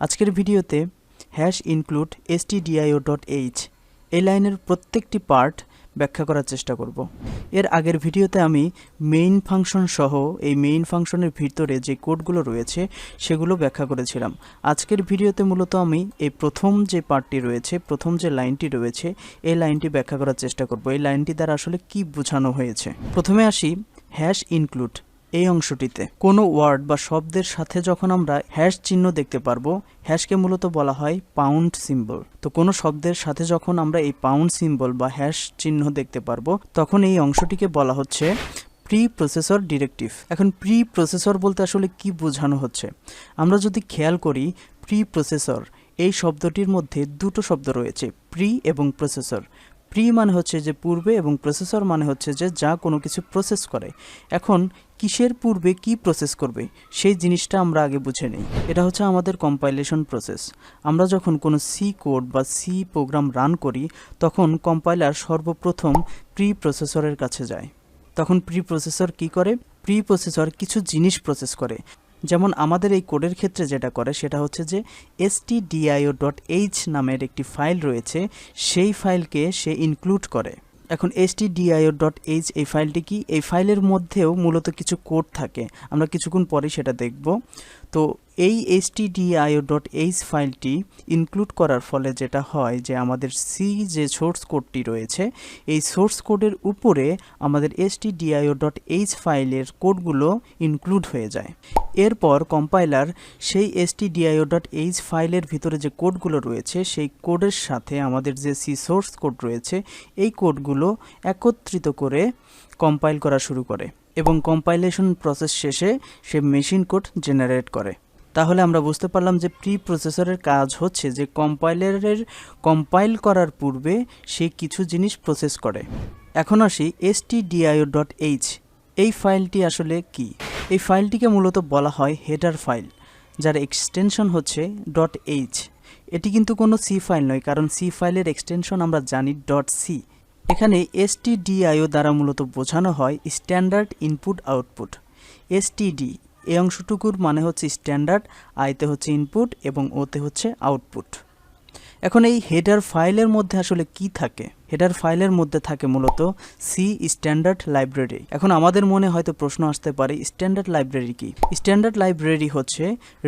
আজকের ভিডিওতে hash include stdio.h এই লাইনের প্রত্যেকটি পার্ট ব্যাখ্যা করার চেষ্টা করব। এর আগের ভিডিওতে আমি মেইন ফাংশন সহ এই মেইন ফাংশনের ভিতরে যে কোডগুলো রয়েছে সেগুলো ব্যাখ্যা করেছিলাম। আজকের ভিডিওতে মূলত আমি এই প্রথম যে পার্টটি রয়েছে, প্রথম যে লাইনটি রয়েছে, এই লাইনটি ব্যাখ্যা করার চেষ্টা করব। এই লাইনটি দ্বারা আসলে কি বোঝানো হয়েছে। প্রথমে আসি হ্যাশ ইনক্লুড এই অংশটিতে। কোনো ওয়ার্ড বা শব্দের সাথে যখন আমরা হ্যাশ চিহ্ন দেখতে পারবো, হ্যাশকে মূলত বলা হয় পাউন্ড সিম্বল। তো কোনো শব্দের সাথে যখন আমরা এই পাউন্ড সিম্বল বা হ্যাশ চিহ্ন দেখতে পারবো, তখন এই অংশটিকে বলা হচ্ছে প্রি প্রসেসর ডিরেক্টিভ। এখন প্রি প্রসেসর বলতে আসলে কি বোঝানো হচ্ছে, আমরা যদি খেয়াল করি, প্রি প্রসেসর এই শব্দটির মধ্যে দুটো শব্দ রয়েছে, প্রি এবং প্রসেসর। প্রি মানে হচ্ছে যে পূর্বে এবং প্রসেসর মানে হচ্ছে যে যা কোনো কিছু প্রসেস করে। এখন কিসের পূর্বে কি প্রসেস করবে সেই জিনিসটা আমরা আগে বুঝে নিই। এটা হচ্ছে আমাদের কম্পাইলেশন প্রসেস। আমরা যখন কোনো সি কোড বা সি প্রোগ্রাম রান করি, তখন কম্পাইলার সর্বপ্রথম প্রি প্রসেসরের কাছে যায়। তখন প্রি প্রসেসর কী করে? প্রি প্রসেসর কিছু জিনিস প্রসেস করে। যেমন আমাদের এই কোডের ক্ষেত্রে যেটা করে সেটা হচ্ছে যে stdio.h নামের একটি ফাইল রয়েছে, সেই ফাইলকে সে ইনক্লুড করে। এখন stdio.h এই ফাইলটি কি? এই ফাইলের মধ্যেও মূলত কিছু কোড থাকে, আমরা কিছুক্ষণ পরে সেটা দেখব। তো এই stdio.h ফাইলটি ইনক্লুড করার ফলে যেটা হয় যে আমাদের সি যে সোর্স কোডটি রয়েছে, এই সোর্স কোডের উপরে আমাদের stdio.h ফাইলের কোডগুলো ইনক্লুড হয়ে যায়। এরপর কম্পাইলার সেই stdio.h ফাইলের ভিতরে যে কোডগুলো রয়েছে, সেই কোডের সাথে আমাদের যে সি সোর্স কোড রয়েছে, এই কোডগুলো একত্রিত করে কম্পাইল করা শুরু করে এবং কম্পাইলেশন প্রসেস শেষে সে মেশিন কোড জেনারেট করে। তাহলে আমরা বুঝতে পারলাম যে প্রি প্রসেসরের কাজ হচ্ছে যে কম্পাইলারের কম্পাইল করার পূর্বে সে কিছু জিনিস প্রসেস করে। এখন আসি stdio.h এই ফাইলটি আসলে কি? এই ফাইলটিকে মূলত বলা হয় হেডার ফাইল, যার এক্সটেনশন হচ্ছে .h। এটি কিন্তু কোনো সি ফাইল নয়, কারণ সি ফাইলের এক্সটেনশন আমরা জানি .c। এখানে stdio দ্বারা মূলত বোঝানো হয় স্ট্যান্ডার্ড ইনপুট আউটপুট। std এই অংশটুকুর মানে হচ্ছে স্ট্যান্ডার্ড, আইতে হচ্ছে ইনপুট এবং ওতে হচ্ছে আউটপুট। এখন এই হেডার ফাইলের মধ্যে আসলে কি থাকে? হেডার ফাইলের মধ্যে থাকে মূলত সি স্ট্যান্ডার্ড লাইব্রেরি। এখন আমাদের মনে হয়তো প্রশ্ন আসতে পারে, স্ট্যান্ডার্ড লাইব্রেরি কি? স্ট্যান্ডার্ড লাইব্রেরি হচ্ছে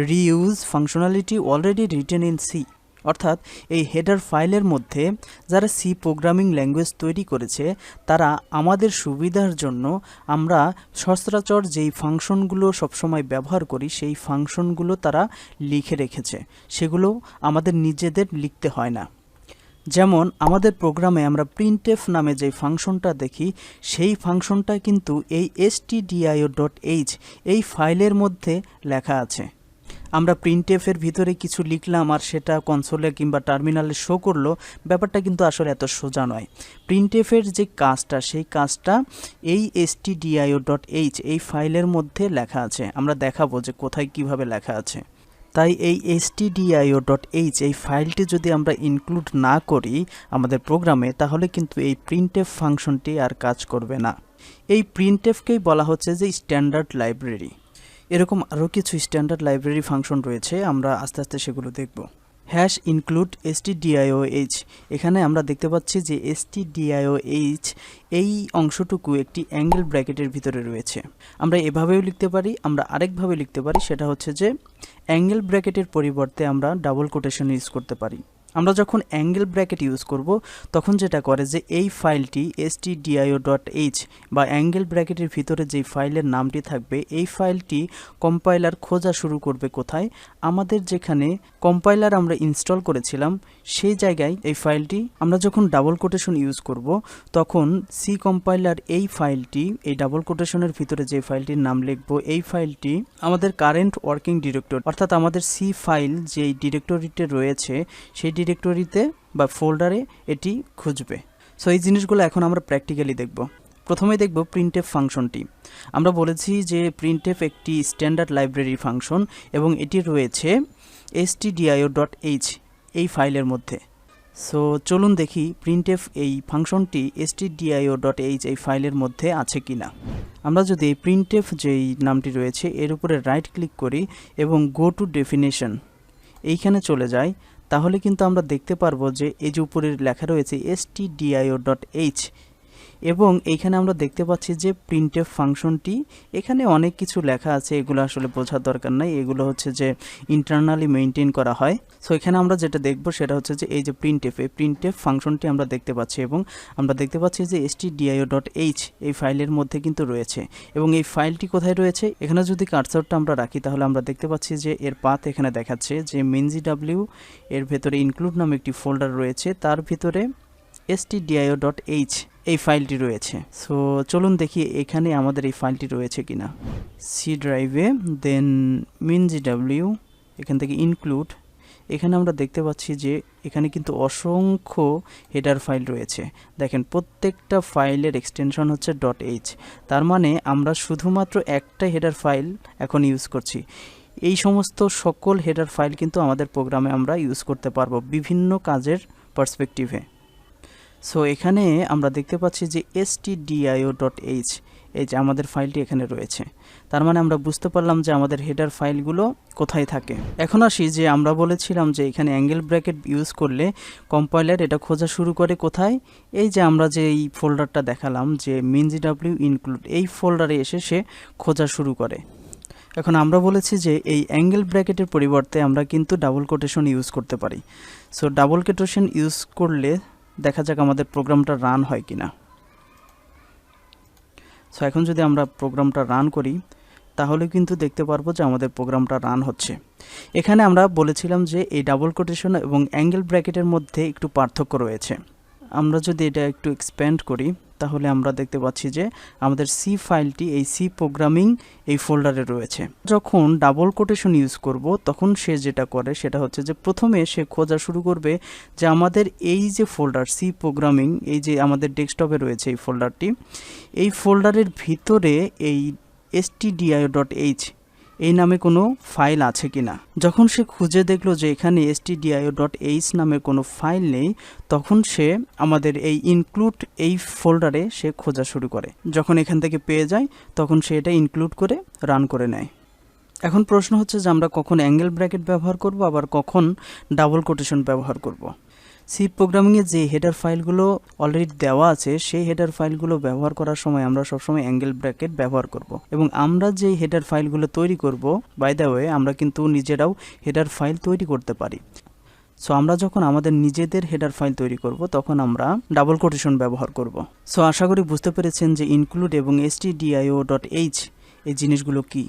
reuse functionality already written in C. অর্থাৎ এই হেডার ফাইলের মধ্যে যারা সি প্রোগ্রামিং ল্যাঙ্গুয়েজ তৈরি করেছে, তারা আমাদের সুবিধার জন্য আমরা সচরাচর যেই ফাংশনগুলো সবসময় ব্যবহার করি, সেই ফাংশনগুলো তারা লিখে রেখেছে, সেগুলো আমাদের নিজেদের লিখতে হয় না। যেমন আমাদের প্রোগ্রামে আমরা প্রিন্টএফ নামে যে ফাংশনটা দেখি, সেই ফাংশনটা কিন্তু এই stdio.h এই ফাইলের মধ্যে লেখা আছে। আমরা প্রিন্টএফের ভিতরে কিছু লিখলাম আর সেটা কনসোলে কিংবা টার্মিনালে শো করলো, ব্যাপারটা কিন্তু আসলে এত সোজা নয়। প্রিন্টএফের যে কাজটা, সেই কাজটা এই stdio.h এই ফাইলের মধ্যে লেখা আছে। আমরা দেখাবো যে কোথায় কিভাবে লেখা আছে। তাই এই stdio.h এই ফাইলটি যদি আমরা ইনক্লুড না করি আমাদের প্রোগ্রামে, তাহলে কিন্তু এই প্রিন্টএফ ফাংশনটি আর কাজ করবে না। এই প্রিন্টএফকেই বলা হচ্ছে যে স্ট্যান্ডার্ড লাইব্রেরি। এরকম আরও কিছু স্ট্যান্ডার্ড লাইব্রেরি ফাংশন রয়েছে, আমরা আস্তে আস্তে সেগুলো দেখব। হ্যাশ ইনক্লুড stdio.h, এখানে আমরা দেখতে পাচ্ছি যে stdio.h এই অংশটুকু একটি অ্যাঙ্গেল ব্র্যাকেটের ভিতরে রয়েছে। আমরা এভাবেও লিখতে পারি, আমরা আরেকভাবে লিখতে পারি, সেটা হচ্ছে যে অ্যাঙ্গেল ব্র্যাকেটের পরিবর্তে আমরা ডাবল কোটেশন ইউজ করতে পারি। আমরা যখন অ্যাঙ্গেল ব্র্যাকেট ইউজ করব, তখন যেটা করে যে এই ফাইলটি stdio.h বা অ্যাঙ্গেল ব্র্যাকেটের ভিতরে যেই ফাইলের নামটি থাকবে, এই ফাইলটি কম্পাইলার খোঁজা শুরু করবে কোথায়? আমাদের যেখানে কম্পাইলার আমরা ইনস্টল করেছিলাম সেই জায়গায় এই ফাইলটি। আমরা যখন ডাবল কোটেশন ইউজ করব, তখন সি কম্পাইলার এই ফাইলটি, এই ডাবল কোটেশনের ভিতরে যে ফাইলটির নাম লিখব, এই ফাইলটি আমাদের কারেন্ট ওয়ার্কিং ডিরেক্টরি, অর্থাৎ আমাদের সি ফাইল যেই ডিরেক্টরিতে রয়েছে সেই ডিরেক্টরিতে বা ফোল্ডারে এটি খুঁজবে। সো এই জিনিসগুলো এখন আমরা প্র্যাকটিক্যালি দেখব। প্রথমে দেখব প্রিন্টএফ ফাংশনটি। আমরা বলেছি যে প্রিন্টএফ একটি স্ট্যান্ডার্ড লাইব্রেরি ফাংশন এবং এটি রয়েছে stdio.h এই ফাইলের মধ্যে। সো চলুন দেখি প্রিন্টএফ এই ফাংশনটি stdio.h এই ফাইলের মধ্যে আছে কিনা। আমরা যদি প্রিন্টএফ যেই নামটি রয়েছে এর উপরে রাইট ক্লিক করি এবং গো টু ডেফিনেশন এইখানে চলে যাই, তাহলে কিন্তু আমরা দেখতে পারবো যে এই যে উপরে লেখা রয়েছে stdio.h, এবং এইখানে আমরা দেখতে পাচ্ছি যে প্রিন্টএফ ফাংশনটি, এখানে অনেক কিছু লেখা আছে, এগুলো আসলে বোঝার দরকার নাই, এগুলো হচ্ছে যে ইন্টারনালি মেইনটেইন করা হয়। সো এখানে আমরা যেটা দেখব সেটা হচ্ছে যে এই যে প্রিন্টএফ, এই প্রিন্টএফ ফাংশনটি আমরা দেখতে পাচ্ছি, এবং আমরা দেখতে পাচ্ছি যে stdio.h এই ফাইলের মধ্যে কিন্তু রয়েছে। এবং এই ফাইলটি কোথায় রয়েছে, এখানে যদি কার্সরটা আমরা রাখি তাহলে আমরা দেখতে পাচ্ছি যে এর পাথ এখানে দেখাচ্ছে যে minzw এর ভেতরে ইনক্লুড নামে একটি ফোল্ডার রয়েছে, তার ভিতরে stdio.h এই ফাইলটি রয়েছে। সো চলুন দেখি এখানে আমাদের এই ফাইলটি রয়েছে কিনা। সি ড্রাইভে, দেন minzw, এখান থেকে ইনক্লুড, এখানে আমরা দেখতে পাচ্ছি যে এখানে কিন্তু অসংখ্য হেডার ফাইল রয়েছে। দেখেন প্রত্যেকটা ফাইলের এক্সটেনশন হচ্ছে .h, তার মানে আমরা শুধুমাত্র একটা হেডার ফাইল এখন ইউজ করছি। এই সমস্ত সকল হেডার ফাইল কিন্তু আমাদের প্রোগ্রামে আমরা ইউজ করতে পারবো বিভিন্ন কাজের পার্সপেক্টিভে। সো এখানে আমরা দেখতে পাচ্ছি যে stdio.h এই যে আমাদের ফাইলটি এখানে রয়েছে, তার মানে আমরা বুঝতে পারলাম যে আমাদের হেডার ফাইলগুলো কোথায় থাকে। এখন আসি যে আমরা বলেছিলাম যে এখানে অ্যাঙ্গেল ব্র্যাকেট ইউজ করলে কম্পাইলার এটা খোঁজা শুরু করে কোথায়, এই যে আমরা যে এই ফোল্ডারটা দেখালাম যে minzw ইনক্লুড, এই ফোল্ডারে এসে সে খোঁজা শুরু করে। এখন আমরা বলেছি যে এই অ্যাঙ্গেল ব্র্যাকেটের পরিবর্তে আমরা কিন্তু ডাবল কোটেশন ইউজ করতে পারি। সো ডাবল কোটেশন ইউজ করলে দেখা যাক আমাদের প্রোগ্রামটা রান হয় কিনা। সো এখন যদি আমরা প্রোগ্রামটা রান করি তাহলে কিন্তু দেখতে পারবো যে আমাদের প্রোগ্রামটা রান হচ্ছে। এখানে আমরা বলেছিলাম যে এই ডাবল কোটেশন এবং অ্যাঙ্গেল ব্র্যাকেটের মধ্যে একটু পার্থক্য রয়েছে। আমরা যদি এটা একটু এক্সপ্যান্ড করি তাহলে আমরা দেখতে পাচ্ছি যে আমাদের সি ফাইলটি এই সি প্রোগ্রামিং এই ফোল্ডারে রয়েছে। যখন ডাবল কোটেশন ইউজ করব তখন সে যেটা করে সেটা হচ্ছে যে প্রথমে সে খোঁজা শুরু করবে যে আমাদের এই যে ফোল্ডার সি প্রোগ্রামিং, এই যে আমাদের ডেস্কটপে রয়েছে এই ফোল্ডারটি, এই ফোল্ডারের ভিতরে এই stdio.h এই নামে কোনো ফাইল আছে কিনা। যখন সে খুঁজে দেখলো যে এখানে stdio.h নামে কোনো ফাইল নেই, তখন সে আমাদের এই ইনক্লুড এই ফোল্ডারে সে খোঁজা শুরু করে। যখন এখান থেকে পেয়ে যায় তখন সে এটা ইনক্লুড করে রান করে নেয়। এখন প্রশ্ন হচ্ছে যে আমরা কখন অ্যাঙ্গেল ব্র্যাকেট ব্যবহার করব, আবার কখন ডাবল কোটেশন ব্যবহার করব। সি প্রোগ্রামিংয়ে যে হেডার ফাইলগুলো অলরেডি দেওয়া আছে সেই হেডার ফাইলগুলো ব্যবহার করার সময় আমরা সবসময় অ্যাঙ্গেল ব্র্যাকেট ব্যবহার করব, এবং আমরা যে হেডার ফাইলগুলো তৈরি করব, বাই দ্য ওয়ে আমরা কিন্তু নিজেরাও হেডার ফাইল তৈরি করতে পারি। সো আমরা যখন আমাদের নিজেদের হেডার ফাইল তৈরি করব তখন আমরা ডাবল কোটেশন ব্যবহার করব। সো আশা করি বুঝতে পেরেছেন যে ইনক্লুড এবং stdio.h এই জিনিসগুলো কি।